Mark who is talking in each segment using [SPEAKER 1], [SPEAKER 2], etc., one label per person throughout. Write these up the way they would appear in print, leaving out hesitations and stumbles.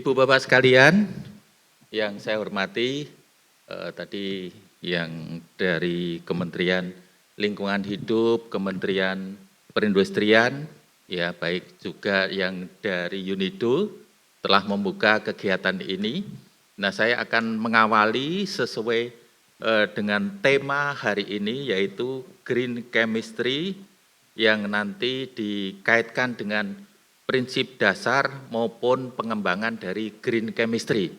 [SPEAKER 1] Ibu Bapak sekalian, yang saya hormati, tadi yang dari Kementerian Lingkungan Hidup, Kementerian Perindustrian, ya baik juga yang dari UNIDO telah membuka kegiatan ini. Nah, saya akan mengawali sesuai dengan tema hari ini, yaitu Green Chemistry, yang nanti dikaitkan dengan prinsip dasar maupun pengembangan dari green chemistry.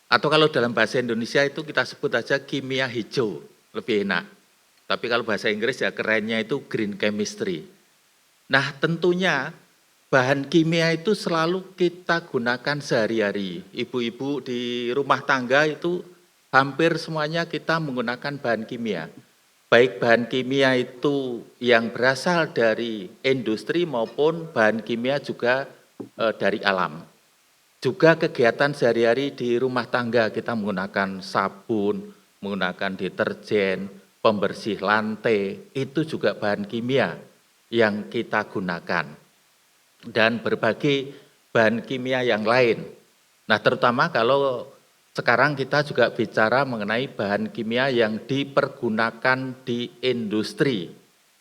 [SPEAKER 1] Atau kalau dalam bahasa Indonesia itu kita sebut aja kimia hijau, lebih enak. Tapi kalau bahasa Inggris ya kerennya itu green chemistry. Nah, tentunya bahan kimia itu selalu kita gunakan sehari-hari. Ibu-ibu di rumah tangga itu hampir semuanya kita menggunakan bahan kimia. Baik bahan kimia itu yang berasal dari industri maupun bahan kimia juga dari alam. Juga kegiatan sehari-hari di rumah tangga kita menggunakan sabun, menggunakan deterjen, pembersih lantai, itu juga bahan kimia yang kita gunakan. Dan berbagai bahan kimia yang lain. Nah, terutama kalau sekarang kita juga bicara mengenai bahan kimia yang dipergunakan di industri.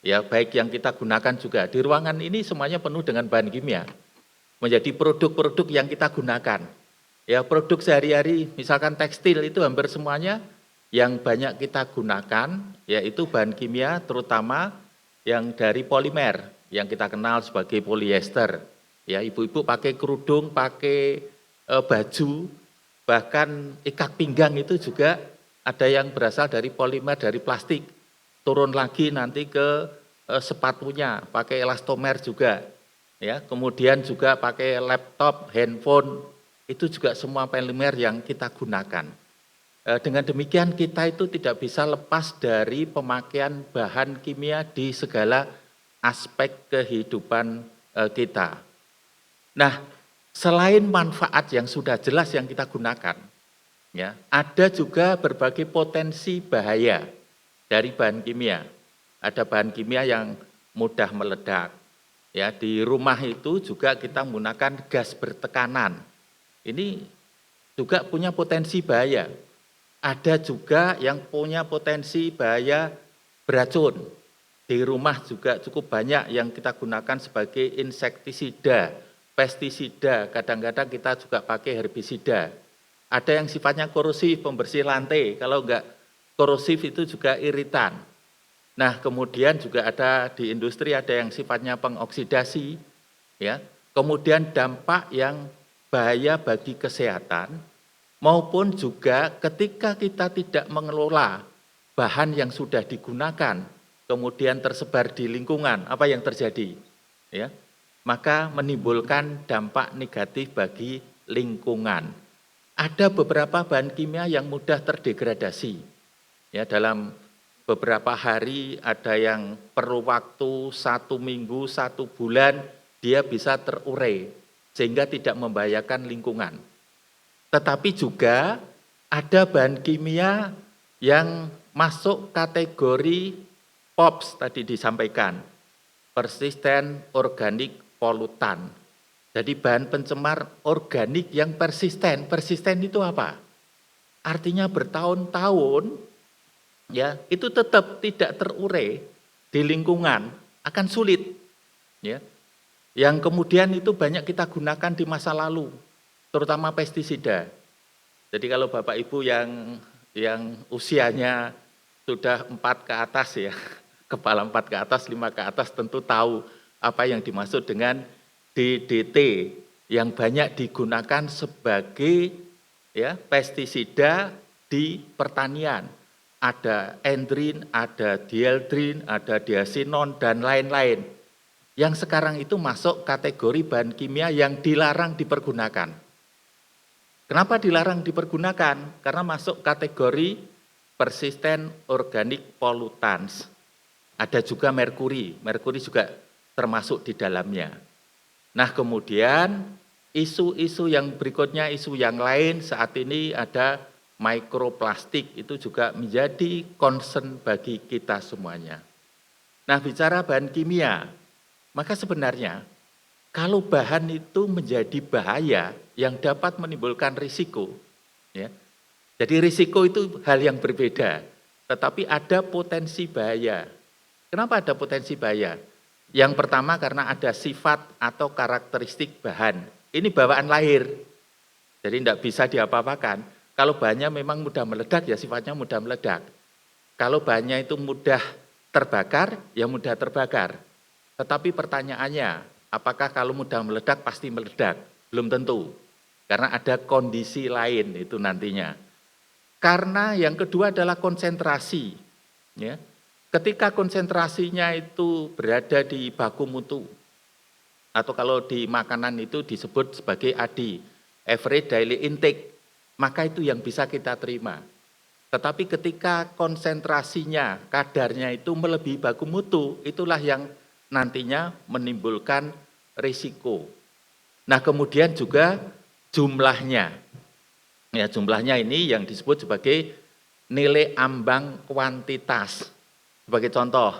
[SPEAKER 1] Ya, baik yang kita gunakan juga. Di ruangan ini semuanya penuh dengan bahan kimia. Menjadi produk-produk yang kita gunakan. Ya, produk sehari-hari, misalkan tekstil itu hampir semuanya yang banyak kita gunakan, yaitu bahan kimia terutama yang dari polimer, yang kita kenal sebagai polyester. Ya, ibu-ibu pakai kerudung, pakai baju, bahkan ikat pinggang itu juga ada yang berasal dari polimer, dari plastik. Turun lagi nanti ke sepatunya, pakai elastomer juga. Ya, kemudian juga pakai laptop, handphone, itu juga semua polimer yang kita gunakan. Dengan demikian kita itu tidak bisa lepas dari pemakaian bahan kimia di segala aspek kehidupan kita. Nah, selain manfaat yang sudah jelas yang kita gunakan, ya, ada juga berbagai potensi bahaya dari bahan kimia. Ada bahan kimia yang mudah meledak. Ya, di rumah itu juga kita menggunakan gas bertekanan. Ini juga punya potensi bahaya. Ada juga yang punya potensi bahaya beracun. Di rumah juga cukup banyak yang kita gunakan sebagai insektisida, pestisida, kadang-kadang kita juga pakai herbisida. Ada yang sifatnya korosif, pembersih lantai, kalau enggak korosif itu juga iritan. Nah, kemudian juga ada di industri ada yang sifatnya pengoksidasi, ya. Kemudian dampak yang bahaya bagi kesehatan, maupun juga ketika kita tidak mengelola bahan yang sudah digunakan, kemudian tersebar di lingkungan, apa yang terjadi? Ya, maka menimbulkan dampak negatif bagi lingkungan. Ada beberapa bahan kimia yang mudah terdegradasi. Ya, dalam beberapa hari ada yang perlu waktu 1 minggu, 1 bulan, dia bisa terurai sehingga tidak membahayakan lingkungan. Tetapi juga ada bahan kimia yang masuk kategori POPs tadi disampaikan, persistent organic pollutant. Jadi bahan pencemar organik yang persisten. Persisten itu apa? Artinya bertahun-tahun ya, itu tetap tidak terurai di lingkungan, akan sulit. Ya. Yang kemudian itu banyak kita gunakan di masa lalu, terutama pestisida. Jadi kalau Bapak Ibu yang usianya sudah 4 ke atas ya, kepala 4 ke atas, 5 ke atas tentu tahu apa yang dimaksud dengan DDT yang banyak digunakan sebagai ya pestisida di pertanian. Ada endrin, ada dieldrin, ada diasinon dan lain-lain. Yang sekarang itu masuk kategori bahan kimia yang dilarang dipergunakan. Kenapa dilarang dipergunakan? Karena masuk kategori persistent organic pollutants. Ada juga merkuri, merkuri juga termasuk di dalamnya. Nah, kemudian isu-isu yang berikutnya, isu yang lain saat ini ada mikroplastik, itu juga menjadi concern bagi kita semuanya. Nah, bicara bahan kimia, maka sebenarnya Kalau bahan itu menjadi bahaya yang dapat menimbulkan risiko, ya. Jadi risiko itu hal yang berbeda, tetapi ada potensi bahaya. Kenapa ada potensi bahaya? Yang pertama karena ada sifat atau karakteristik bahan. Ini bawaan lahir, jadi tidak bisa diapa-apakan. Kalau bahannya memang mudah meledak, ya sifatnya mudah meledak. Kalau bahannya itu mudah terbakar, ya mudah terbakar. Tetapi pertanyaannya, apakah kalau mudah meledak pasti meledak? Belum tentu, karena ada kondisi lain itu nantinya. Karena yang kedua adalah konsentrasi. Ya. Ketika konsentrasinya itu berada di baku mutu, atau kalau di makanan itu disebut sebagai ADI, average daily intake, maka itu yang bisa kita terima. Tetapi ketika konsentrasinya, kadarnya itu melebihi baku mutu, itulah yang nantinya menimbulkan risiko. Nah, kemudian juga jumlahnya. Ya, jumlahnya ini yang disebut sebagai nilai ambang kuantitas. Sebagai contoh,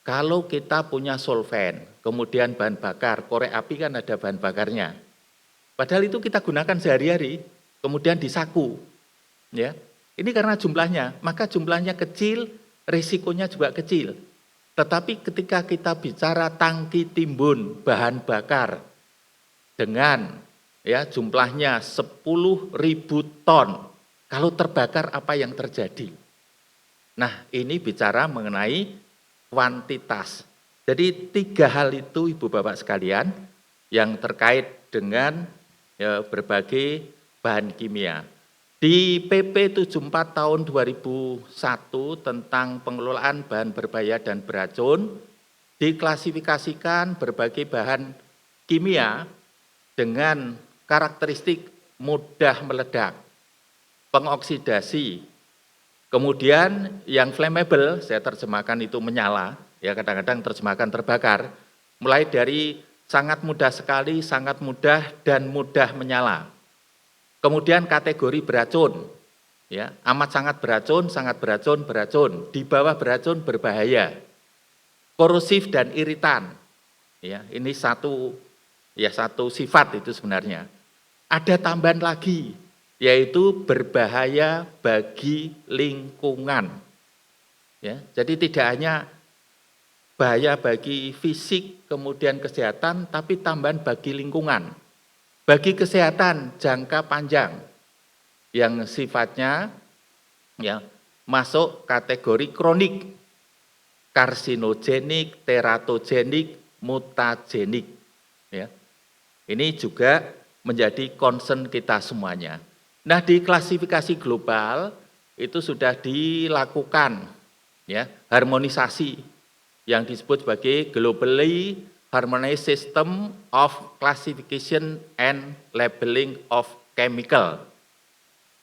[SPEAKER 1] kalau kita punya solvent, kemudian bahan bakar, korek api kan ada bahan bakarnya. Padahal itu kita gunakan sehari-hari, kemudian disaku. Ya, ini karena jumlahnya, maka jumlahnya kecil, risikonya juga kecil. Tetapi ketika kita bicara tangki timbun bahan bakar dengan ya jumlahnya 10.000 ton, kalau terbakar apa yang terjadi? Nah, ini bicara mengenai kuantitas. Jadi 3 hal itu Ibu Bapak sekalian yang terkait dengan ya, berbagai bahan kimia. Di PP 74 tahun 2001 tentang pengelolaan bahan berbahaya dan beracun, diklasifikasikan berbagai bahan kimia dengan karakteristik mudah meledak, pengoksidasi, kemudian yang flammable, saya terjemahkan itu menyala, ya kadang-kadang terjemahkan terbakar, mulai dari sangat mudah sekali, sangat mudah, dan mudah menyala. Kemudian kategori beracun, ya amat sangat beracun, beracun, di bawah beracun berbahaya, korosif dan iritan, ya ini satu sifat itu sebenarnya. Ada tambahan lagi, yaitu berbahaya bagi lingkungan. Ya, jadi tidak hanya bahaya bagi fisik, kemudian kesehatan, tapi tambahan bagi lingkungan. Bagi kesehatan jangka panjang yang sifatnya ya masuk kategori kronik, karsinogenik, teratogenik, mutagenik. Ya. Ini juga menjadi concern kita semuanya. Nah, di klasifikasi global itu sudah dilakukan ya harmonisasi yang disebut sebagai globally harmonized system of classification and labeling of chemical.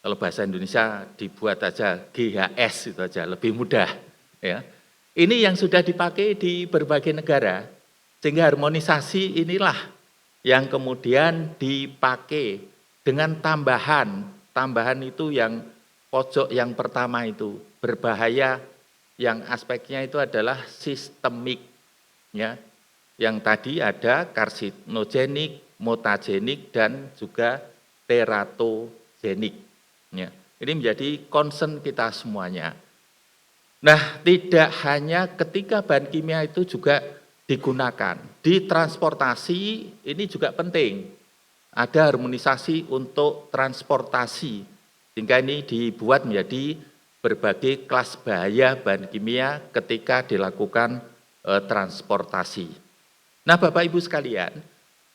[SPEAKER 1] Kalau bahasa Indonesia dibuat aja GHS itu aja lebih mudah ya. Ini yang sudah dipakai di berbagai negara, sehingga harmonisasi inilah yang kemudian dipakai dengan tambahan itu yang pojok yang pertama itu berbahaya, yang aspeknya itu adalah sistemik ya. Yang tadi ada karsinogenik, mutagenik, dan juga teratogenik. Ya, ini menjadi concern kita semuanya. Nah, tidak hanya ketika bahan kimia itu juga digunakan. Di transportasi ini juga penting. Ada harmonisasi untuk transportasi. Sehingga ini dibuat menjadi berbagai kelas bahaya bahan kimia ketika dilakukan transportasi. Nah, Bapak Ibu sekalian,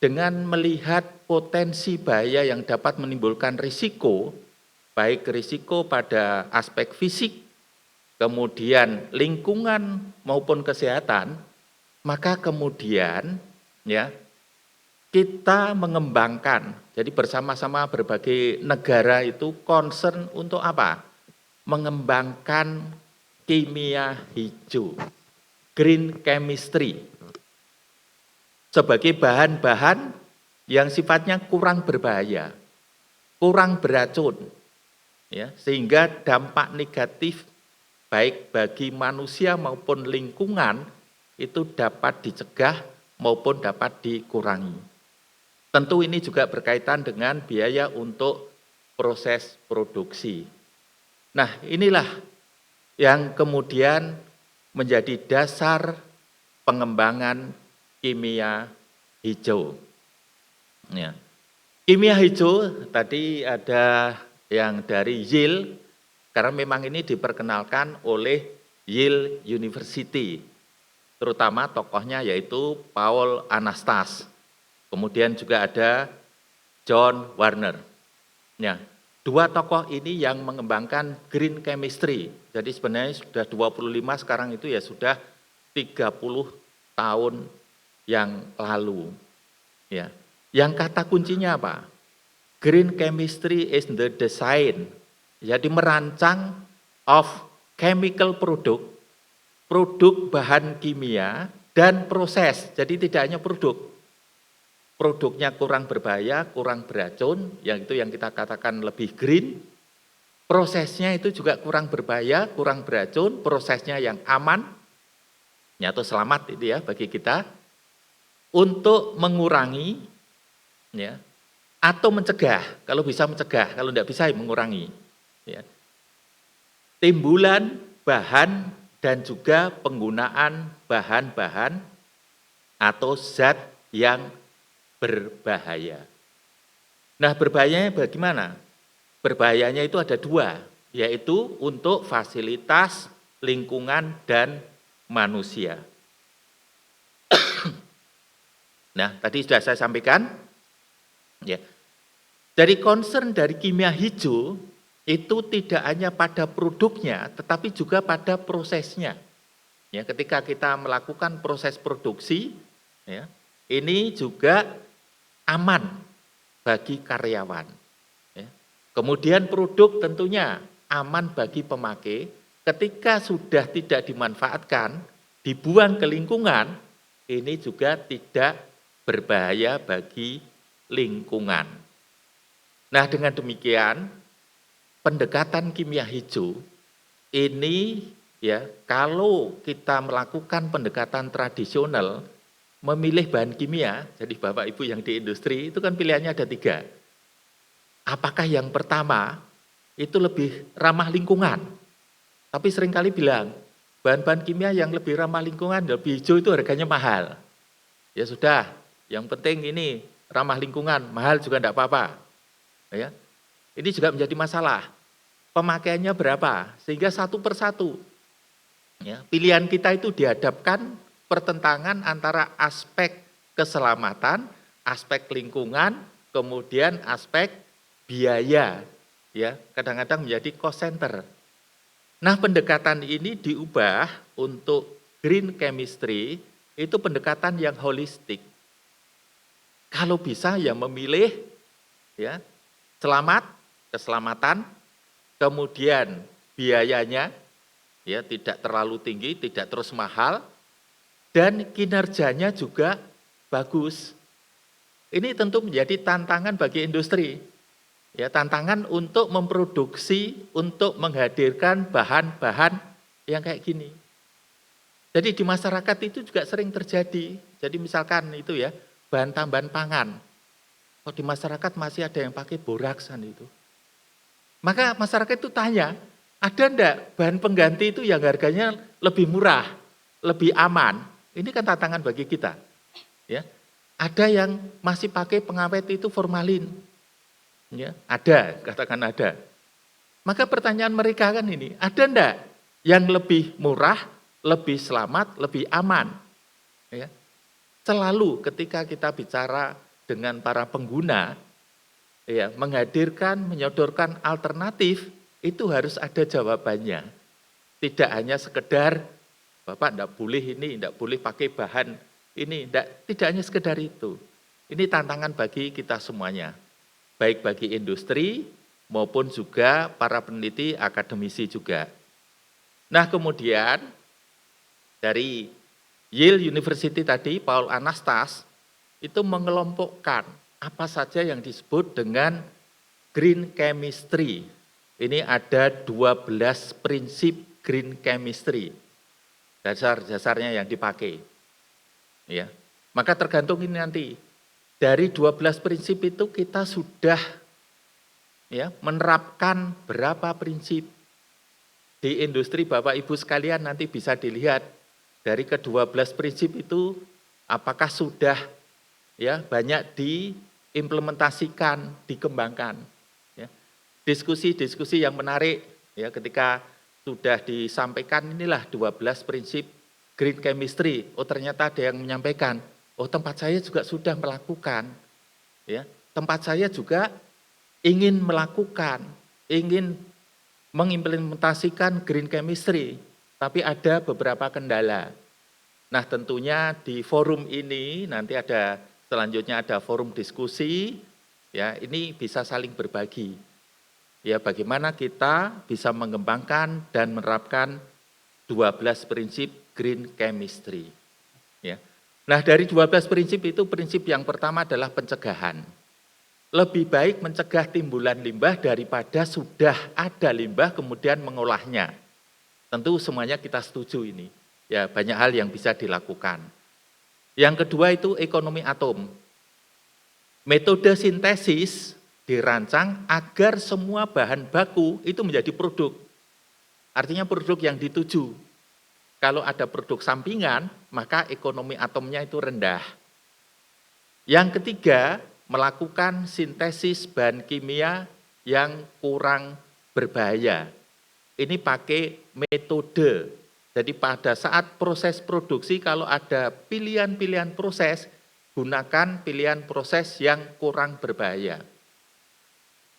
[SPEAKER 1] dengan melihat potensi bahaya yang dapat menimbulkan risiko, baik risiko pada aspek fisik, kemudian lingkungan maupun kesehatan, maka kemudian ya kita mengembangkan, jadi bersama-sama berbagai negara itu concern untuk apa? Mengembangkan kimia hijau, green chemistry, sebagai bahan-bahan yang sifatnya kurang berbahaya, kurang beracun, ya, sehingga dampak negatif baik bagi manusia maupun lingkungan itu dapat dicegah maupun dapat dikurangi. Tentu ini juga berkaitan dengan biaya untuk proses produksi. Nah, inilah yang kemudian menjadi dasar pengembangan kimia hijau. Ya. Kimia hijau tadi ada yang dari Yale, karena memang ini diperkenalkan oleh Yale University, terutama tokohnya yaitu Paul Anastas. Kemudian juga ada John Warner. Ya, dua tokoh ini yang mengembangkan green chemistry. Jadi sebenarnya sudah 25, sekarang itu ya sudah 30 tahun yang lalu. Ya. Yang kata kuncinya apa? Green chemistry is the design. Jadi merancang of chemical product, produk bahan kimia dan proses. Jadi tidak hanya produknya kurang berbahaya, kurang beracun, yang itu yang kita katakan lebih green. Prosesnya itu juga kurang berbahaya, kurang beracun, prosesnya yang aman, atau selamat itu ya bagi kita, untuk mengurangi ya, atau mencegah, kalau bisa mencegah, kalau tidak bisa ya mengurangi. Ya. Timbulan bahan dan juga penggunaan bahan-bahan atau zat yang berbahaya. Nah, berbahayanya bagaimana? Berbahayanya itu ada dua, yaitu untuk fasilitas, lingkungan, dan manusia. Nah, tadi sudah saya sampaikan, ya. Dari concern dari kimia hijau, itu tidak hanya pada produknya, tetapi juga pada prosesnya. Ya, ketika kita melakukan proses produksi, ya, ini juga aman bagi karyawan. Ya. Kemudian produk tentunya aman bagi pemakai, ketika sudah tidak dimanfaatkan, dibuang ke lingkungan, ini juga tidak berbahaya bagi lingkungan. Nah, dengan demikian, pendekatan kimia hijau ini ya, kalau kita melakukan pendekatan tradisional, memilih bahan kimia, jadi Bapak Ibu yang di industri itu kan pilihannya ada 3. Apakah yang pertama itu lebih ramah lingkungan? Tapi seringkali bilang, bahan-bahan kimia yang lebih ramah lingkungan, lebih hijau itu harganya mahal. Ya sudah, yang penting ini ramah lingkungan, mahal juga tidak apa-apa. Ya. Ini juga menjadi masalah. Pemakaiannya berapa? Sehingga satu persatu. Ya, pilihan kita itu dihadapkan pertentangan antara aspek keselamatan, aspek lingkungan, kemudian aspek biaya. Ya, kadang-kadang menjadi cost center. Nah, pendekatan ini diubah untuk green chemistry, itu pendekatan yang holistik. Kalau bisa ya memilih ya keselamatan, kemudian biayanya ya tidak terlalu tinggi, tidak terus mahal, dan kinerjanya juga bagus. Ini tentu menjadi tantangan bagi industri. Ya, tantangan untuk memproduksi, untuk menghadirkan bahan-bahan yang kayak gini. Jadi di masyarakat itu juga sering terjadi. Jadi misalkan itu ya, bahan tambahan pangan. Kok di masyarakat masih ada yang pakai boraksan itu. Maka masyarakat itu tanya, ada enggak bahan pengganti itu yang harganya lebih murah, lebih aman? Ini kan tantangan bagi kita. Ya. Ada yang masih pakai pengawet itu formalin. Ya, ada, katakan ada. Maka pertanyaan mereka kan ini, ada enggak yang lebih murah, lebih selamat, lebih aman? Ya. Selalu ketika kita bicara dengan para pengguna, ya, menghadirkan, menyodorkan alternatif, itu harus ada jawabannya. Tidak hanya sekedar, Bapak enggak boleh ini, enggak boleh pakai bahan ini, tidak hanya sekedar itu. Ini tantangan bagi kita semuanya, baik bagi industri maupun juga para peneliti, akademisi juga. Nah, kemudian dari Yale University tadi, Paul Anastas, itu mengelompokkan apa saja yang disebut dengan green chemistry. Ini ada 12 prinsip green chemistry. Dasar-dasarnya yang dipakai. Ya. Maka tergantung ini nanti. Dari 12 prinsip itu kita sudah ya menerapkan berapa prinsip. Di industri Bapak Ibu sekalian nanti bisa dilihat dari ke-12 prinsip itu apakah sudah ya banyak diimplementasikan, dikembangkan. Ya. Diskusi-diskusi yang menarik ya ketika sudah disampaikan inilah 12 prinsip green chemistry. Oh ternyata ada yang menyampaikan, oh tempat saya juga sudah melakukan. Ya, tempat saya juga ingin melakukan, ingin mengimplementasikan green chemistry, tapi ada beberapa kendala. Nah tentunya di forum ini nanti selanjutnya ada forum diskusi, ya ini bisa saling berbagi. Ya bagaimana kita bisa mengembangkan dan menerapkan 12 prinsip green chemistry. Ya. Nah dari 12 prinsip itu prinsip yang pertama adalah pencegahan. Lebih baik mencegah timbulan limbah daripada sudah ada limbah kemudian mengolahnya. Tentu semuanya kita setuju ini. Ya, banyak hal yang bisa dilakukan. Yang kedua itu ekonomi atom. Metode sintesis dirancang agar semua bahan baku itu menjadi produk. Artinya produk yang dituju. Kalau ada produk sampingan, maka ekonomi atomnya itu rendah. Yang ketiga, melakukan sintesis bahan kimia yang kurang berbahaya. Ini pakai metode. Jadi pada saat proses produksi kalau ada pilihan-pilihan proses, gunakan pilihan proses yang kurang berbahaya.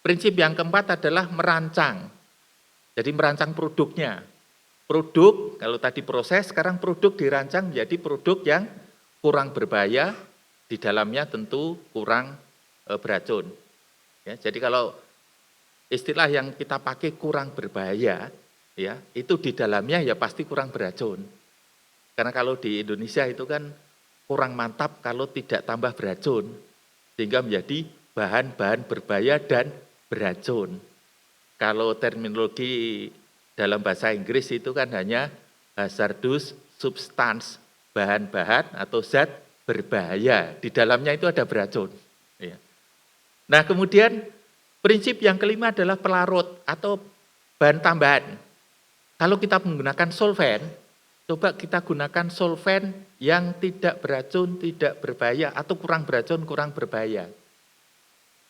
[SPEAKER 1] Prinsip yang keempat adalah merancang. Jadi merancang produknya. Produk, kalau tadi proses, sekarang produk dirancang menjadi produk yang kurang berbahaya, di dalamnya tentu kurang beracun. Ya, jadi kalau istilah yang kita pakai kurang berbahaya, ya itu di dalamnya ya pasti kurang beracun. Karena kalau di Indonesia itu kan kurang mantap kalau tidak tambah beracun, sehingga menjadi bahan-bahan berbahaya dan beracun. Kalau terminologi dalam bahasa Inggris itu kan hanya hazardous substance, bahan-bahan atau zat berbahaya, di dalamnya itu ada beracun. Ya. Nah kemudian prinsip yang kelima adalah pelarut atau bahan tambahan. Kalau kita menggunakan solvent, coba kita gunakan solvent yang tidak beracun, tidak berbahaya, atau kurang beracun, kurang berbahaya.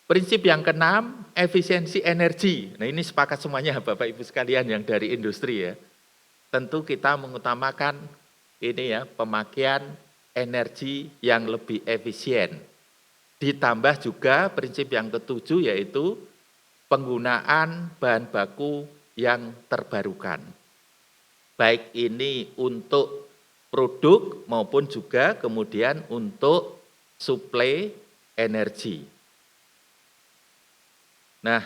[SPEAKER 1] Prinsip yang keenam, efisiensi energi. Nah ini sepakat semuanya Bapak Ibu sekalian yang dari industri ya. Tentu kita mengutamakan ini ya, pemakaian energi yang lebih efisien. Ditambah juga prinsip yang ketujuh yaitu penggunaan bahan baku yang terbarukan. Baik ini untuk produk maupun juga kemudian untuk suplai energi. Nah,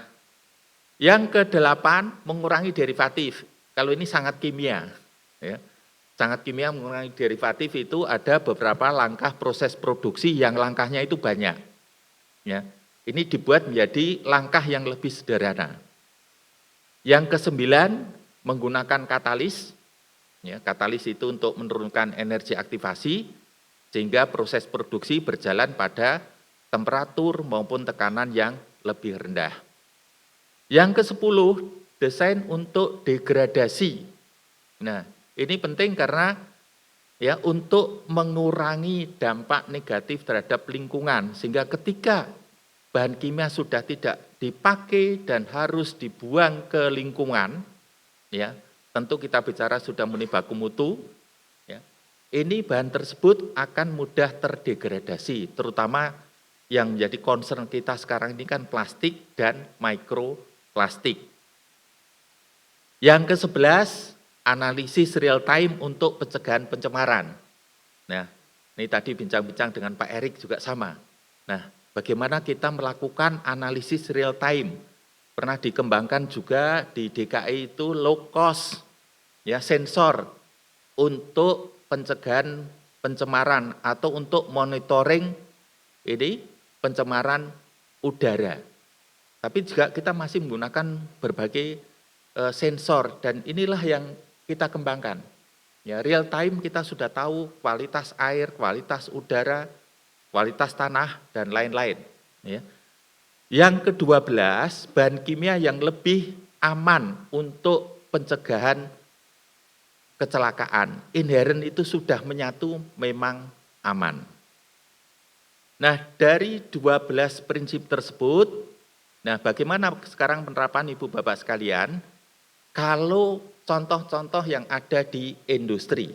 [SPEAKER 1] yang ke-8 mengurangi derivatif. Kalau ini sangat kimia, ya. Sangat kimia mengurangi derivatif itu ada beberapa langkah proses produksi yang langkahnya itu banyak. Ya, ini dibuat menjadi langkah yang lebih sederhana. Yang ke-9 menggunakan katalis. Ya, katalis itu untuk menurunkan energi aktivasi sehingga proses produksi berjalan pada temperatur maupun tekanan yang lebih rendah. Yang ke-10 desain untuk degradasi. Nah, ini penting karena ya untuk mengurangi dampak negatif terhadap lingkungan sehingga ketika bahan kimia sudah tidak dipakai dan harus dibuang ke lingkungan, ya tentu kita bicara sudah memenuhi baku mutu, ya, ini bahan tersebut akan mudah terdegradasi, terutama yang menjadi concern kita sekarang ini kan plastik dan mikroplastik. Yang ke-11 analisis real time untuk pencegahan pencemaran. Nah, ini tadi bincang-bincang dengan Pak Erik juga sama. Nah, bagaimana kita melakukan analisis real time? Pernah dikembangkan juga di DKI itu low cost ya sensor untuk pencegahan pencemaran atau untuk monitoring ini pencemaran udara. Tapi juga kita masih menggunakan berbagai sensor dan inilah yang kita kembangkan. Ya, real time kita sudah tahu kualitas air, kualitas udara, kualitas tanah, dan lain-lain. Ya. Yang ke-12, bahan kimia yang lebih aman untuk pencegahan kecelakaan. Inheren itu sudah menyatu memang aman. Nah, dari 12 prinsip tersebut, nah bagaimana sekarang penerapan Ibu Bapak sekalian? Kalau contoh-contoh yang ada di industri,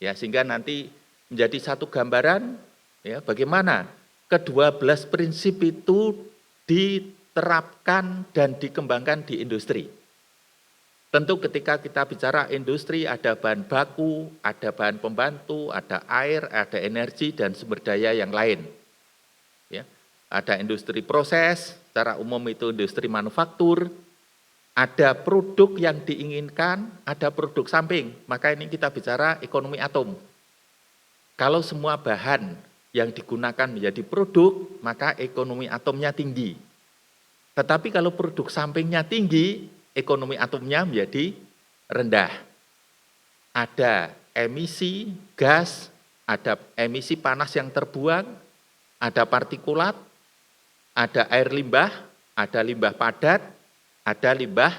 [SPEAKER 1] ya sehingga nanti menjadi satu gambaran, ya bagaimana ke-12 prinsip itu diterapkan dan dikembangkan di industri. Tentu ketika kita bicara industri ada bahan baku, ada bahan pembantu, ada air, ada energi, dan sumber daya yang lain. Ya, ada industri proses, secara umum itu industri manufaktur, ada produk yang diinginkan, ada produk samping. Maka ini kita bicara ekonomi atom. Kalau semua bahan yang digunakan menjadi produk, maka ekonomi atomnya tinggi. Tetapi kalau produk sampingnya tinggi, ekonomi atomnya menjadi rendah. Ada emisi gas, ada emisi panas yang terbuang, ada partikulat, ada air limbah, ada limbah padat, ada limbah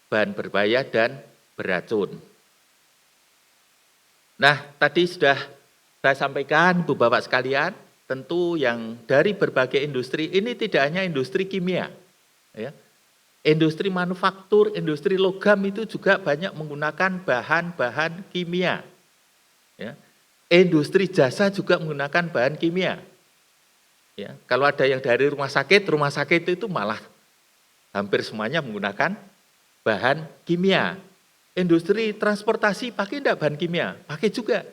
[SPEAKER 1] bahan berbahaya dan beracun. Nah, tadi sudah saya sampaikan, Ibu Bapak sekalian, tentu yang dari berbagai industri, ini tidak hanya industri kimia. Ya. Industri manufaktur, industri logam itu juga banyak menggunakan bahan-bahan kimia. Ya. Industri jasa juga menggunakan bahan kimia. Ya. Kalau ada yang dari rumah sakit itu malah hampir semuanya menggunakan bahan kimia. Industri transportasi pakai enggak bahan kimia? Pakai juga.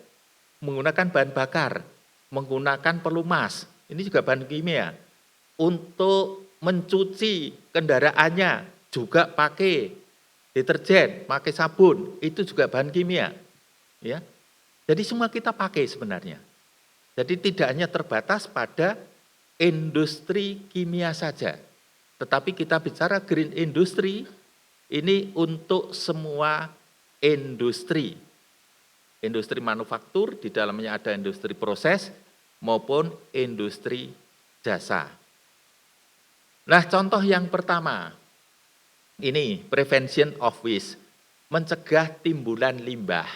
[SPEAKER 1] Menggunakan bahan bakar, menggunakan pelumas, ini juga bahan kimia. Untuk mencuci kendaraannya juga pakai deterjen, pakai sabun, itu juga bahan kimia. Ya. Jadi semua kita pakai sebenarnya. Jadi tidak hanya terbatas pada industri kimia saja. Tetapi kita bicara green industry, ini untuk semua industri. Industri manufaktur, di dalamnya ada industri proses, maupun industri jasa. Nah, contoh yang pertama, ini prevention of waste, mencegah timbulan limbah.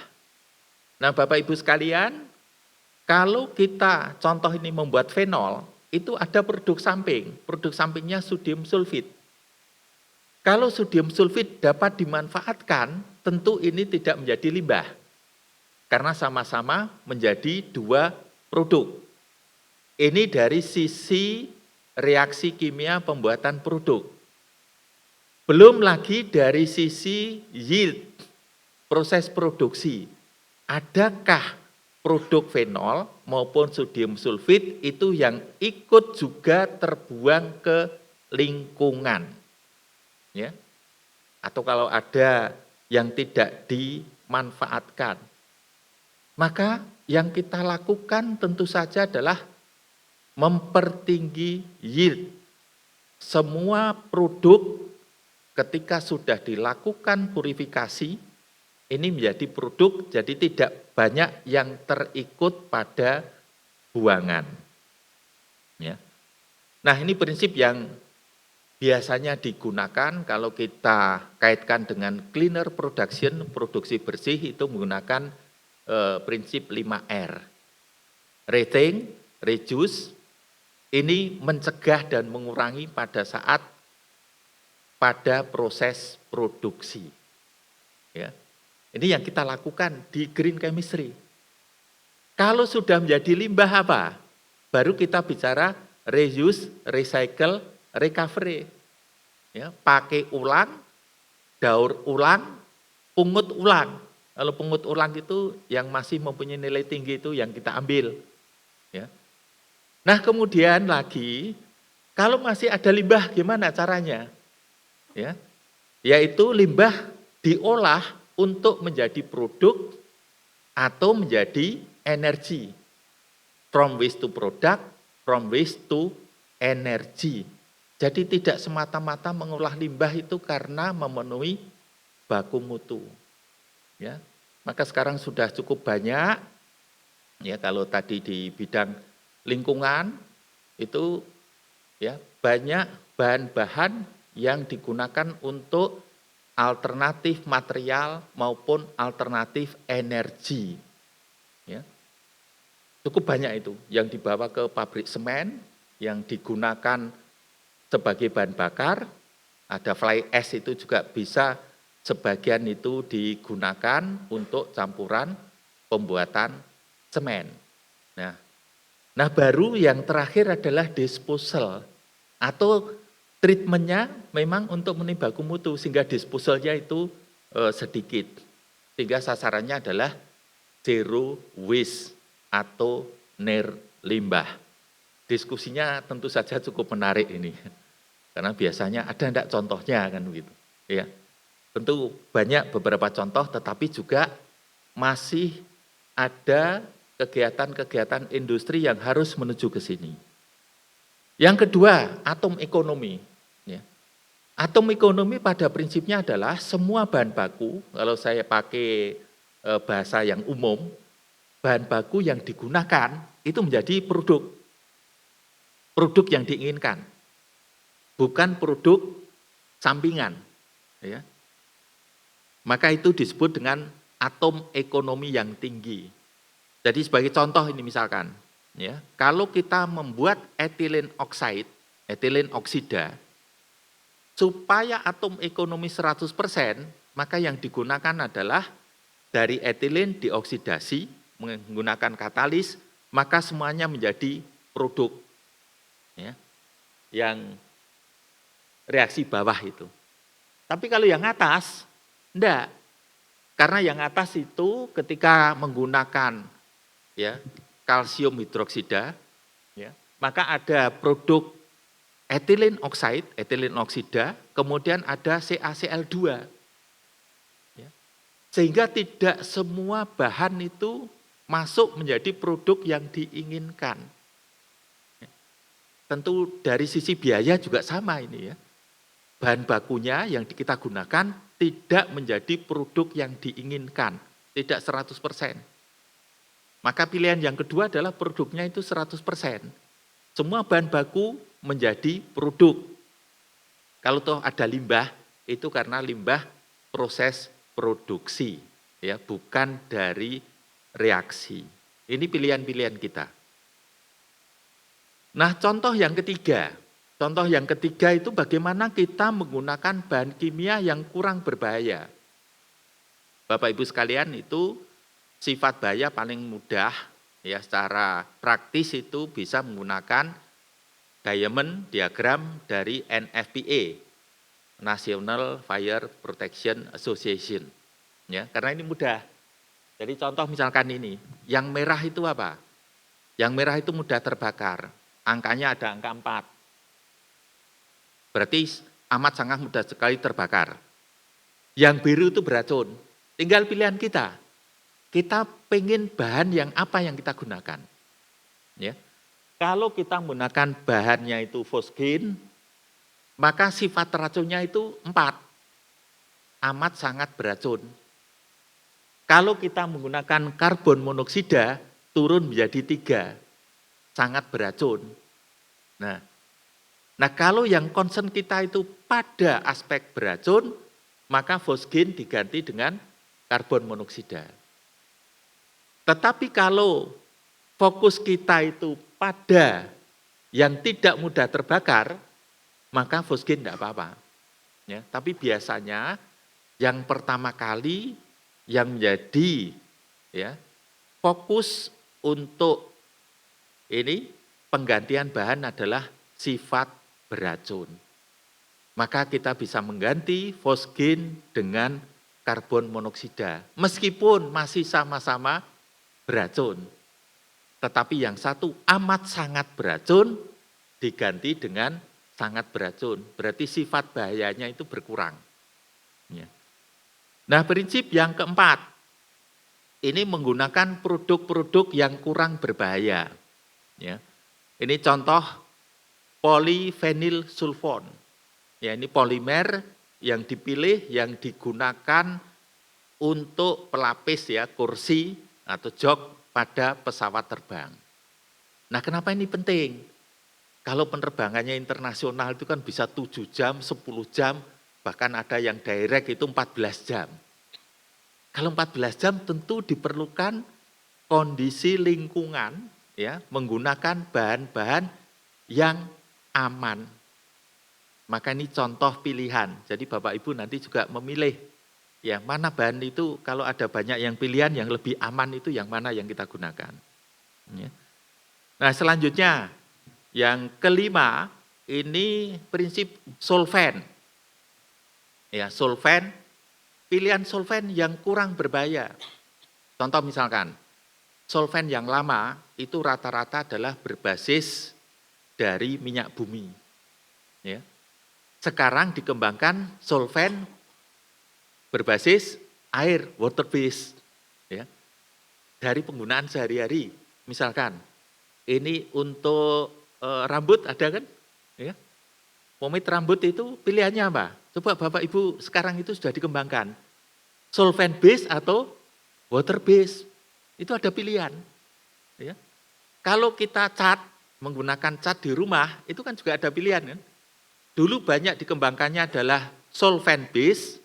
[SPEAKER 1] Nah, Bapak Ibu sekalian, kalau kita contoh ini membuat fenol, itu ada produk sampingnya sodium sulfit. Kalau sodium sulfit dapat dimanfaatkan, tentu ini tidak menjadi limbah, karena sama-sama menjadi dua produk. Ini dari sisi reaksi kimia pembuatan produk. Belum lagi dari sisi yield, proses produksi. Adakah produk fenol maupun sodium sulfit itu yang ikut juga terbuang ke lingkungan? Ya. Atau kalau ada yang tidak dimanfaatkan. Maka yang kita lakukan tentu saja adalah mempertinggi yield. Semua produk ketika sudah dilakukan purifikasi, ini menjadi produk, jadi tidak banyak yang terikut pada buangan. Ya. Nah, ini prinsip yang biasanya digunakan kalau kita kaitkan dengan cleaner production, produksi bersih, itu menggunakan prinsip 5R. Rethink, reduce, ini mencegah dan mengurangi pada saat pada proses produksi. Ya. Ini yang kita lakukan di green chemistry. Kalau sudah menjadi limbah apa? Baru kita bicara reuse, recycle, recovery. Ya, pakai ulang, daur ulang, pungut ulang. Kalau pungut ulang itu yang masih mempunyai nilai tinggi itu yang kita ambil. Ya. Nah, kemudian lagi, kalau masih ada limbah gimana caranya? Ya, yaitu limbah diolah untuk menjadi produk atau menjadi energi. From waste to product, from waste to energy. Jadi tidak semata-mata mengolah limbah itu karena memenuhi baku mutu. Ya, maka sekarang sudah cukup banyak, ya kalau tadi di bidang lingkungan itu ya banyak bahan-bahan yang digunakan untuk alternatif material maupun alternatif energi. Ya. Cukup banyak itu yang dibawa ke pabrik semen, yang digunakan sebagai bahan bakar, ada fly ash itu juga bisa sebagian itu digunakan untuk campuran pembuatan semen. Nah, baru yang terakhir adalah disposal atau treatmentnya memang untuk menimba baku mutu sehingga disposalnya itu sedikit. Sehingga sasarannya adalah zero waste atau limbah. Diskusinya tentu saja cukup menarik ini. Karena biasanya ada enggak contohnya kan begitu. Ya. Tentu banyak beberapa contoh tetapi juga masih ada kegiatan-kegiatan industri yang harus menuju ke sini. Yang kedua, atom ekonomi. Ya. Atom ekonomi pada prinsipnya adalah semua bahan baku, kalau saya pakai bahasa yang umum, bahan baku yang digunakan itu menjadi produk yang diinginkan, bukan produk sampingan. Ya. Maka itu disebut dengan atom ekonomi yang tinggi. Jadi sebagai contoh ini misalkan, ya, kalau kita membuat etilen oksida, supaya atom ekonomi 100%, maka yang digunakan adalah dari etilen dioksidasi, menggunakan katalis, maka semuanya menjadi produk. Ya, yang reaksi bawah itu. Tapi kalau yang atas, enggak. Karena yang atas itu ketika menggunakan ya, kalsium hidroksida, ya, maka ada produk etilen oksida, kemudian ada CaCl2. Ya. Sehingga tidak semua bahan itu masuk menjadi produk yang diinginkan. Ya. Tentu dari sisi biaya juga sama ini ya. Bahan bakunya yang kita gunakan tidak menjadi produk yang diinginkan, tidak 100%. Maka pilihan yang kedua adalah produknya itu 100%. Semua bahan baku menjadi produk. Kalau toh ada limbah, itu karena limbah proses produksi, ya, bukan dari reaksi. Ini pilihan-pilihan kita. Nah, contoh yang ketiga itu bagaimana kita menggunakan bahan kimia yang kurang berbahaya. Bapak Ibu sekalian, itu sifat bahaya paling mudah ya secara praktis itu bisa menggunakan diamond diagram dari NFPA, National Fire Protection Association. Ya, karena ini mudah. Jadi contoh misalkan ini, yang merah itu apa? Yang merah itu mudah terbakar. Angkanya ada angka 4. Berarti amat sangat mudah sekali terbakar. Yang biru itu beracun. Tinggal pilihan kita. Kita pengen bahan yang apa yang kita gunakan. Ya. Kalau kita menggunakan bahannya itu fosgen, maka sifat racunnya itu 4. Amat sangat beracun. Kalau kita menggunakan karbon monoksida, turun menjadi 3. Sangat beracun. Nah kalau yang concern kita itu pada aspek beracun, maka fosgen diganti dengan karbon monoksida. Tetapi kalau fokus kita itu pada yang tidak mudah terbakar, maka fosgen tidak apa-apa. Ya, tapi biasanya yang pertama kali yang menjadi ya, fokus untuk ini penggantian bahan adalah sifat beracun. Maka kita bisa mengganti fosgen dengan karbon monoksida. Meskipun masih sama-sama beracun. Tetapi yang satu amat sangat beracun diganti dengan sangat beracun. Berarti sifat bahayanya itu berkurang. Ya. Nah, prinsip yang keempat, ini menggunakan produk-produk yang kurang berbahaya. Ya. Ini contoh polyphenyl sulfone. Ya, ini polimer yang dipilih, yang digunakan untuk pelapis ya kursi atau jok pada pesawat terbang. Nah, kenapa ini penting? Kalau penerbangannya internasional itu kan bisa 7 jam, 10 jam, bahkan ada yang direct itu 14 jam. Kalau 14 jam tentu diperlukan kondisi lingkungan ya, menggunakan bahan-bahan yang aman. Maka ini contoh pilihan. Jadi Bapak Ibu nanti juga memilih ya mana bahan itu kalau ada banyak yang pilihan yang lebih aman itu yang mana yang kita gunakan. Ya. Nah, selanjutnya yang kelima ini prinsip solvent. Ya, solvent, pilihan solvent yang kurang berbahaya. Contoh misalkan, solvent yang lama itu rata-rata adalah berbasis dari minyak bumi. Ya. Sekarang dikembangkan solvent berbasis air, water based. Ya. Dari penggunaan sehari-hari, misalkan ini untuk rambut ada kan? Ya. Pomade rambut itu pilihannya apa? Coba Bapak Ibu sekarang itu sudah dikembangkan. Solvent base atau water base. Itu ada pilihan. Ya. Kalau kita cat, menggunakan cat di rumah, itu kan juga ada pilihan kan. Dulu banyak dikembangkannya adalah solvent base,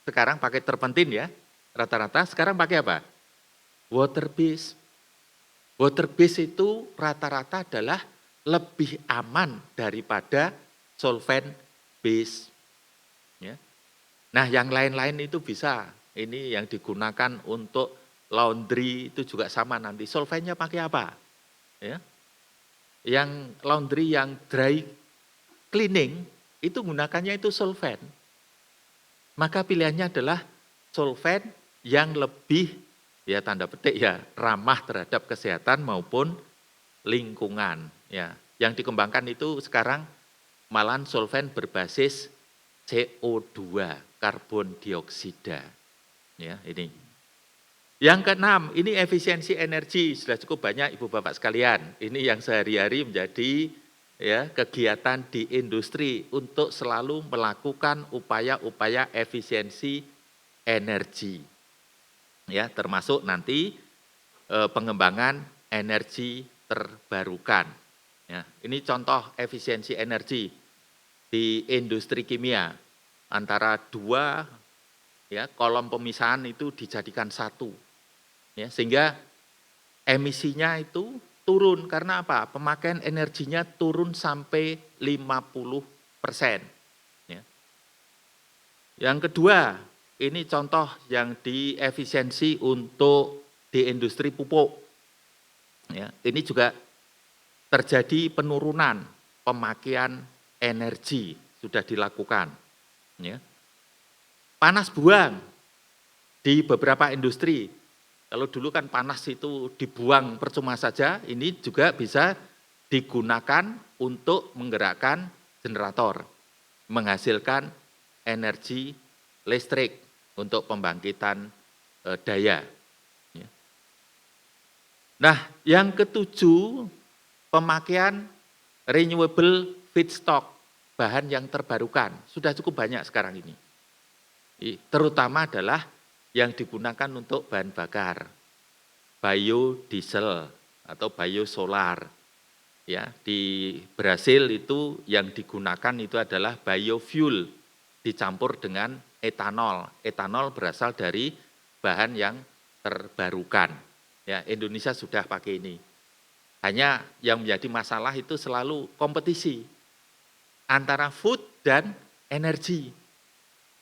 [SPEAKER 1] sekarang pakai terpentin ya, rata-rata. Sekarang pakai apa? Water base. Water base itu rata-rata adalah lebih aman daripada solvent base. Ya. Nah, yang lain-lain itu bisa. Ini yang digunakan untuk laundry itu juga sama nanti. Solventnya pakai apa? Ya. Yang laundry yang dry cleaning itu gunakannya itu solvent. Maka pilihannya adalah solvent yang lebih ya tanda petik ya ramah terhadap kesehatan maupun lingkungan ya. Yang dikembangkan itu sekarang malahan solvent berbasis CO2, karbon dioksida. Ya, ini. Yang keenam, ini efisiensi energi, sudah cukup banyak Ibu Bapak sekalian. Ini yang sehari-hari menjadi ya kegiatan di industri untuk selalu melakukan upaya-upaya efisiensi energi. Ya, termasuk nanti pengembangan energi terbarukan. Ya, ini contoh efisiensi energi di industri kimia antara dua ya kolom pemisahan itu dijadikan satu. Ya, sehingga emisinya itu turun karena apa? Pemakaian energinya turun sampai 50%. Ya. Yang kedua, ini contoh yang diefisiensi untuk di industri pupuk. Ya, ini juga terjadi penurunan pemakaian energi sudah dilakukan. Ya. Panas buang di beberapa industri. Kalau dulu kan panas itu dibuang percuma saja, ini juga bisa digunakan untuk menggerakkan generator, menghasilkan energi listrik untuk pembangkitan daya. Ya. Nah, yang ketujuh, pemakaian renewable feedstock, bahan yang terbarukan, sudah cukup banyak sekarang ini. Terutama adalah yang digunakan untuk bahan bakar, biodiesel atau biosolar. Ya, di Brasil itu yang digunakan itu adalah biofuel dicampur dengan etanol. Etanol berasal dari bahan yang terbarukan. Ya, Indonesia sudah pakai ini. Hanya yang menjadi masalah itu selalu kompetisi antara food dan energi.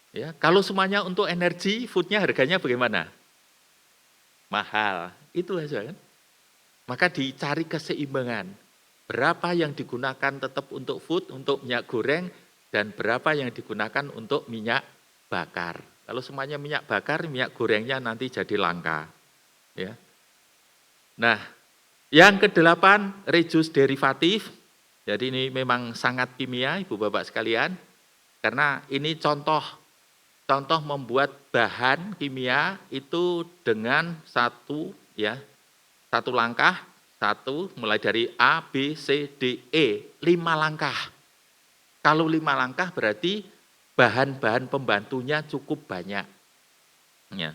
[SPEAKER 1] Ya, kalau semuanya untuk energi, foodnya harganya bagaimana? Mahal, itu aja kan. Maka dicari keseimbangan. Berapa yang digunakan tetap untuk food, untuk minyak goreng, dan berapa yang digunakan untuk minyak bakar. Kalau semuanya minyak bakar, minyak gorengnya nanti jadi langka. Ya. Nah, yang kedelapan, reduce derivatif. Jadi ini memang sangat kimia, Ibu Bapak sekalian. Karena ini contoh membuat bahan kimia itu dengan satu langkah, mulai dari A, B, C, D, E, 5 langkah. Kalau 5 langkah berarti bahan-bahan pembantunya cukup banyak. Ya.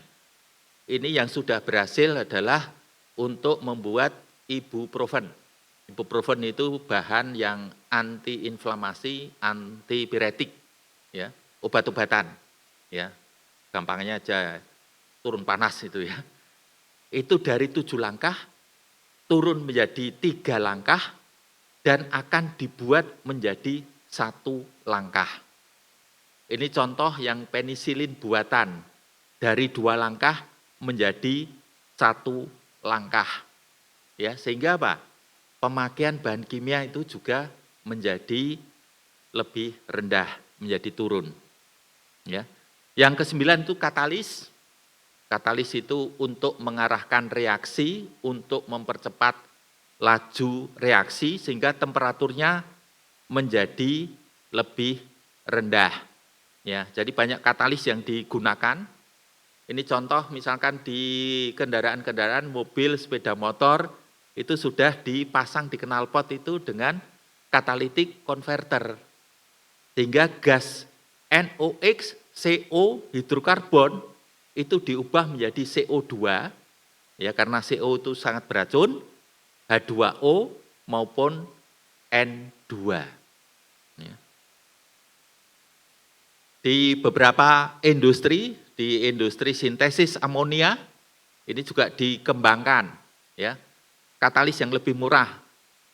[SPEAKER 1] Ini yang sudah berhasil adalah untuk membuat ibuprofen. Ibuprofen itu bahan yang anti-inflamasi, antipiretik, ya, obat-obatan, ya. Gampangnya aja turun panas itu ya. Itu dari 7 langkah turun menjadi 3 langkah dan akan dibuat menjadi 1 langkah. Ini contoh yang penisilin buatan dari 2 langkah menjadi 1 langkah. Ya, sehingga apa? Pemakaian bahan kimia itu juga menjadi lebih rendah, menjadi turun. Ya. Yang ke-9 itu katalis. Katalis itu untuk mengarahkan reaksi, untuk mempercepat laju reaksi sehingga temperaturnya menjadi lebih rendah. Ya, jadi banyak katalis yang digunakan. Ini contoh misalkan di kendaraan-kendaraan mobil, sepeda motor itu sudah dipasang di knalpot itu dengan catalytic converter. Sehingga gas NOx, CO, hidrokarbon itu diubah menjadi CO2 ya karena CO itu sangat beracun, H2O maupun N2. Ya. Di beberapa industri, di industri sintesis amonia ini juga dikembangkan ya katalis yang lebih murah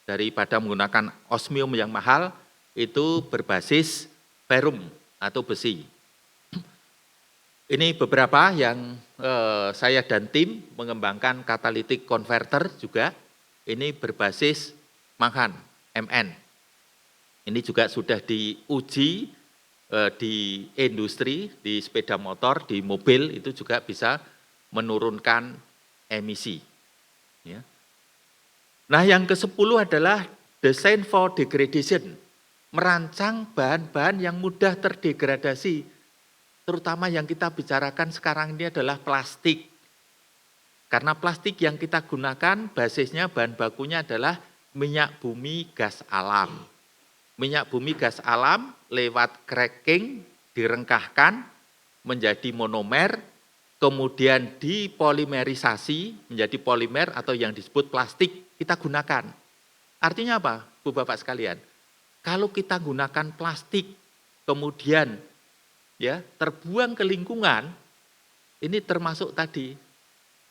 [SPEAKER 1] daripada menggunakan osmium yang mahal itu berbasis ferrum atau besi. Ini beberapa yang saya dan tim mengembangkan catalytic converter juga. Ini berbasis mangan, MN. Ini juga sudah diuji di industri, di sepeda motor, di mobil itu juga bisa menurunkan emisi. Ya. Nah yang ke-10 adalah design for degradation, merancang bahan-bahan yang mudah terdegradasi, terutama yang kita bicarakan sekarang ini adalah plastik. Karena plastik yang kita gunakan basisnya bahan bakunya adalah minyak bumi gas alam. Minyak bumi gas alam lewat cracking direngkahkan menjadi monomer, kemudian dipolimerisasi menjadi polimer atau yang disebut plastik kita gunakan. Artinya apa, Bu Bapak sekalian? Kalau kita gunakan plastik kemudian ya terbuang ke lingkungan, ini termasuk tadi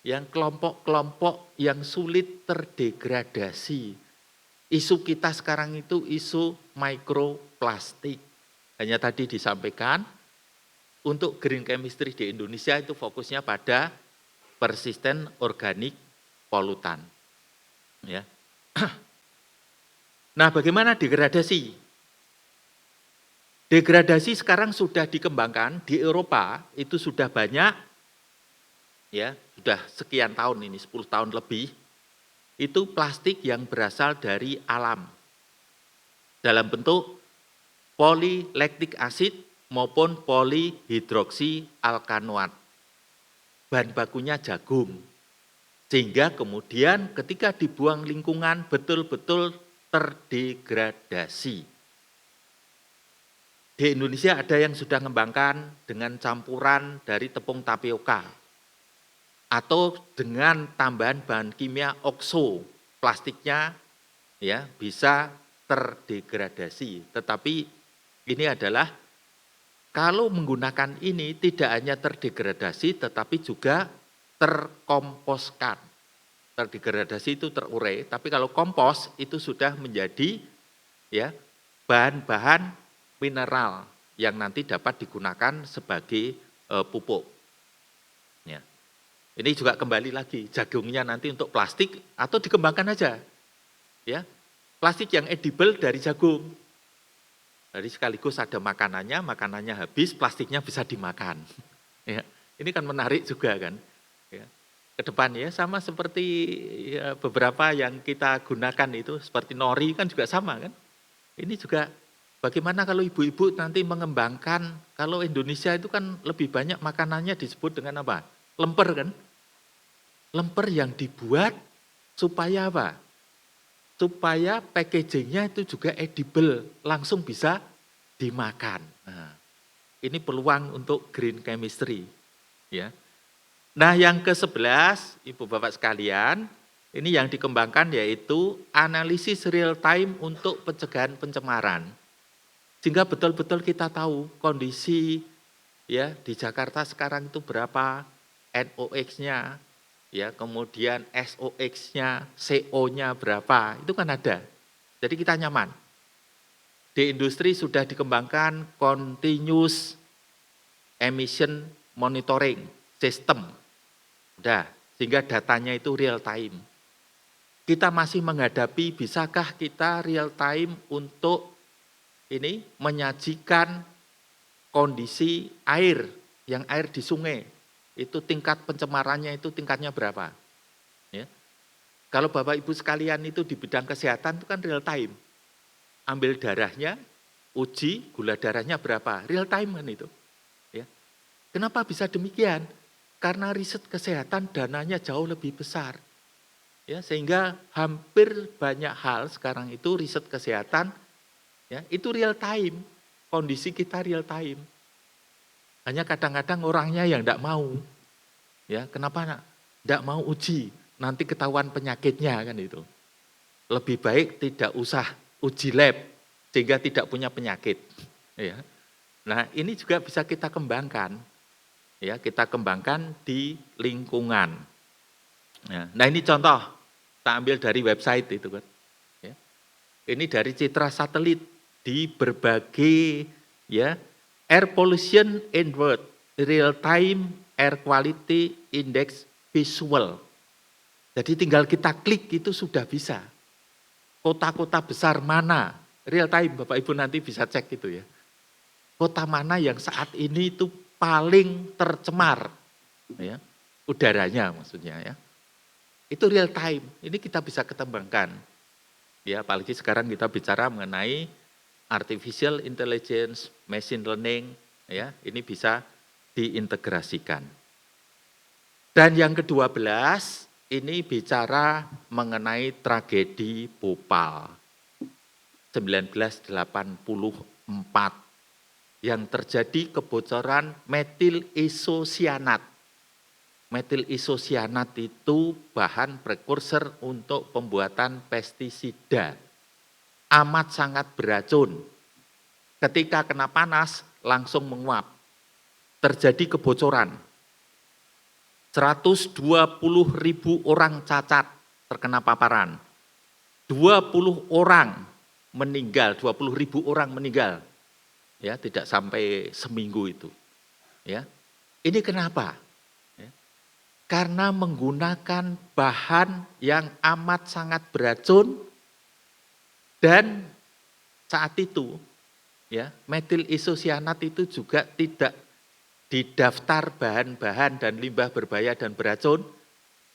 [SPEAKER 1] yang kelompok-kelompok yang sulit terdegradasi. Isu kita sekarang itu isu mikroplastik. Hanya tadi disampaikan, untuk green chemistry di Indonesia itu fokusnya pada persisten organik polutan. Ya. Nah, bagaimana degradasi? Degradasi sekarang sudah dikembangkan di Eropa, itu sudah banyak, ya sudah sekian tahun ini, 10 tahun lebih, itu plastik yang berasal dari alam. Dalam bentuk polylactic acid maupun polyhidroksialkanoat. Bahan bakunya jagung. Sehingga kemudian ketika dibuang lingkungan betul-betul terdegradasi. Di Indonesia ada yang sudah mengembangkan dengan campuran dari tepung tapioka atau dengan tambahan bahan kimia okso, plastiknya ya bisa terdegradasi. Tetapi ini adalah kalau menggunakan ini tidak hanya terdegradasi tetapi juga terkomposkan. Terdegradasi itu terurai, tapi kalau kompos itu sudah menjadi ya bahan-bahan mineral yang nanti dapat digunakan sebagai pupuk. Ya. Ini juga kembali lagi jagungnya nanti untuk plastik atau dikembangkan aja. Ya. Plastik yang edible dari jagung. Jadi sekaligus ada makanannya, makanannya habis, plastiknya bisa dimakan. Ya. Ini kan menarik juga kan. Ya. Ke depan ya sama seperti ya, beberapa yang kita gunakan itu seperti nori kan juga sama kan. Ini juga bagaimana kalau ibu-ibu nanti mengembangkan, kalau Indonesia itu kan lebih banyak makanannya disebut dengan apa? Lemper kan. Lemper yang dibuat supaya apa? Supaya packagingnya itu juga edible, langsung bisa dimakan. Nah, ini peluang untuk green chemistry. Ya. Nah yang ke-11, Ibu Bapak sekalian, Ini yang dikembangkan yaitu analisis real time untuk pencegahan pencemaran. Sehingga betul-betul kita tahu kondisi ya di Jakarta sekarang itu berapa NOx-nya, ya kemudian SOx-nya, CO-nya berapa, itu kan ada. Jadi kita nyaman. Di industri sudah dikembangkan continuous emission monitoring system. Udah, sehingga datanya itu real time. Kita masih menghadapi bisakah kita real time untuk ini menyajikan kondisi air, yang air di sungai, itu tingkat pencemarannya itu tingkatnya berapa. Ya. Kalau Bapak Ibu sekalian itu di bidang kesehatan itu kan real time. Ambil darahnya, uji gula darahnya berapa, real time kan itu. Ya. Kenapa bisa demikian? Karena riset kesehatan dananya jauh lebih besar. Ya, sehingga hampir banyak hal sekarang itu riset kesehatan ya, itu real time. Kondisi kita real time. Hanya kadang-kadang orangnya yang tidak mau. Ya, kenapa tidak mau uji? Nanti ketahuan penyakitnya kan itu. Lebih baik tidak usah uji lab sehingga tidak punya penyakit. Ya. Nah, ini juga bisa kita kembangkan. Ya, kita kembangkan di lingkungan. Nah, ini contoh, kita ambil dari website itu kan. Ya. Ini dari citra satelit di berbagai ya air pollution inward real time air quality index visual. Jadi tinggal kita klik itu sudah bisa. Kota-kota besar mana real time Bapak Ibu nanti bisa cek itu ya. Kota mana yang saat ini itu paling tercemar, ya, udaranya maksudnya ya. Itu real time, ini kita bisa ketembangkan. Ya, apalagi sekarang kita bicara mengenai artificial intelligence, machine learning, ya, ini bisa diintegrasikan. Dan yang ke-12, ini bicara mengenai tragedi Bhopal 1984. Yang terjadi kebocoran metil isosianat. Metil isosianat itu bahan prekursor untuk pembuatan pestisida. Amat sangat beracun. Ketika kena panas langsung menguap. Terjadi kebocoran. 120.000 orang cacat terkena paparan. 20 orang meninggal, 20.000 orang meninggal. Ya, tidak sampai seminggu itu. Ya. Ini kenapa? Ya. Karena menggunakan bahan yang amat sangat beracun dan saat itu ya, metil isosianat itu juga tidak didaftar bahan-bahan dan limbah berbahaya dan beracun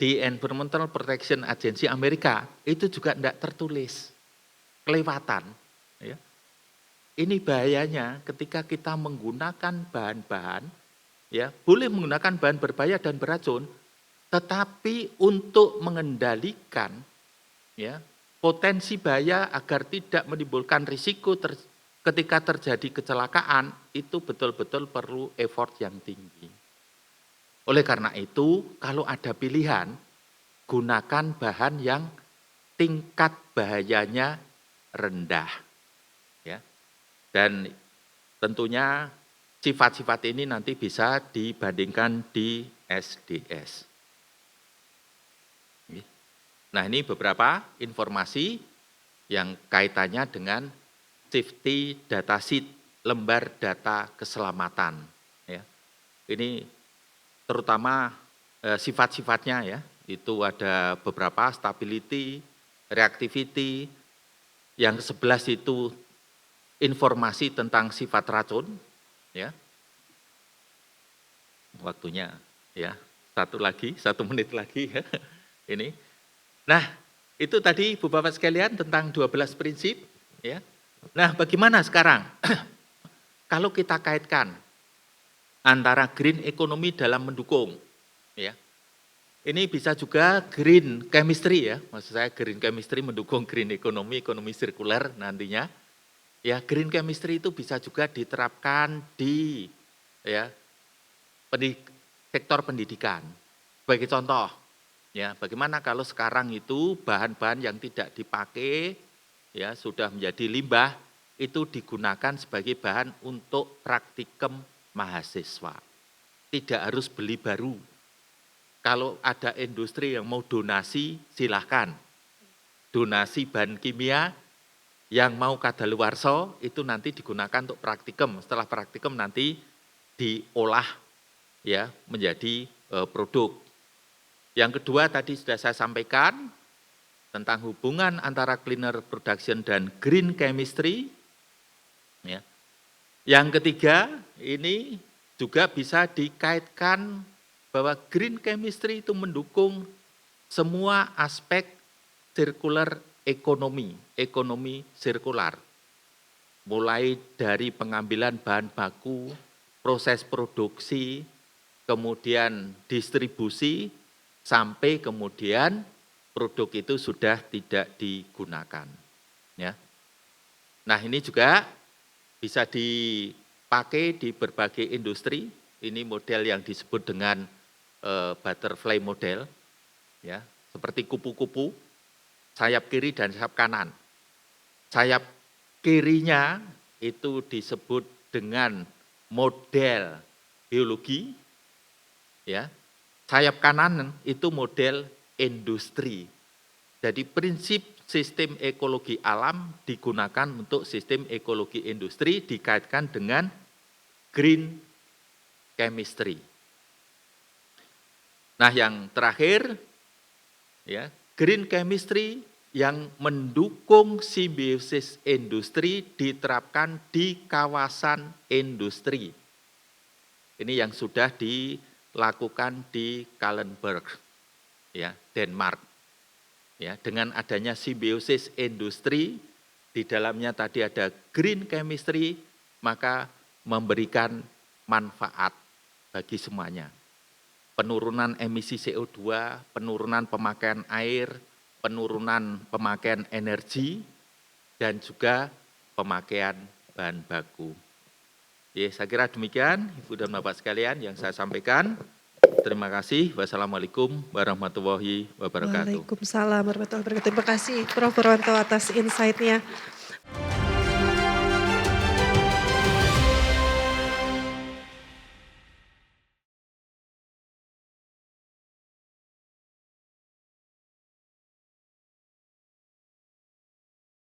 [SPEAKER 1] di Environmental Protection Agency Amerika. Itu juga tidak tertulis. Kelewatan. Ya. Ini bahayanya ketika kita menggunakan bahan-bahan, ya boleh menggunakan bahan berbahaya dan beracun, tetapi untuk mengendalikan ya potensi bahaya agar tidak menimbulkan risiko ketika terjadi kecelakaan, itu betul-betul perlu effort yang tinggi. Oleh karena itu, kalau ada pilihan, gunakan bahan yang tingkat bahayanya rendah. Dan tentunya sifat-sifat ini nanti bisa dibandingkan di SDS. Nah, ini beberapa informasi yang kaitannya dengan safety data sheet, lembar data keselamatan. Ya. Ini terutama sifat-sifatnya ya, itu ada beberapa stability, reactivity, yang ke-11 itu informasi tentang sifat racun, ya. Waktunya, ya. Satu menit lagi, ya. Ini. Nah, itu tadi Bu Bapak sekalian tentang 12 prinsip, ya. Nah, bagaimana sekarang? Kalau kita kaitkan antara green economy dalam mendukung, ya. Ini bisa juga green chemistry ya, maksud saya green chemistry mendukung green economy, ekonomi sirkuler nantinya. Ya, green chemistry itu bisa juga diterapkan di ya sektor pendidikan. Sebagai contoh, Ya, bagaimana kalau sekarang itu bahan-bahan yang tidak dipakai ya sudah menjadi limbah itu digunakan sebagai bahan untuk praktikum mahasiswa. Tidak harus beli baru. Kalau ada industri yang mau donasi, silahkan. Donasi bahan kimia yang mau kadaluwarsa itu nanti digunakan untuk praktikum. Setelah praktikum nanti diolah ya menjadi produk. Yang kedua tadi sudah saya sampaikan tentang hubungan antara cleaner production dan green chemistry. Ya. Yang ketiga ini juga bisa dikaitkan bahwa green chemistry itu mendukung semua aspek circular ekonomi, ekonomi sirkular. Mulai dari pengambilan bahan baku, proses produksi, kemudian distribusi, sampai kemudian produk itu sudah tidak digunakan. Ya. Nah ini juga bisa dipakai di berbagai industri. Ini model yang disebut dengan butterfly model, ya, seperti kupu-kupu, sayap kiri dan sayap kanan. Sayap kirinya itu disebut dengan model biologi, ya. Sayap kanan itu model industri. Jadi prinsip sistem ekologi alam digunakan untuk sistem ekologi industri dikaitkan dengan green chemistry. Nah, yang terakhir ya, green chemistry yang mendukung simbiosis industri diterapkan di kawasan industri. Ini yang sudah dilakukan di Kallenberg, ya, Denmark. Ya, dengan adanya simbiosis industri, di dalamnya tadi ada green chemistry, maka memberikan manfaat bagi semuanya. Penurunan emisi CO2, penurunan pemakaian air, penurunan pemakaian energi, dan juga pemakaian bahan baku. Ya, saya kira demikian, Ibu dan Bapak sekalian yang saya sampaikan. Terima kasih. Wassalamualaikum warahmatullahi wabarakatuh.
[SPEAKER 2] Waalaikumsalam warahmatullahi wabarakatuh. Terima kasih Prof. Purwanto atas insight-nya.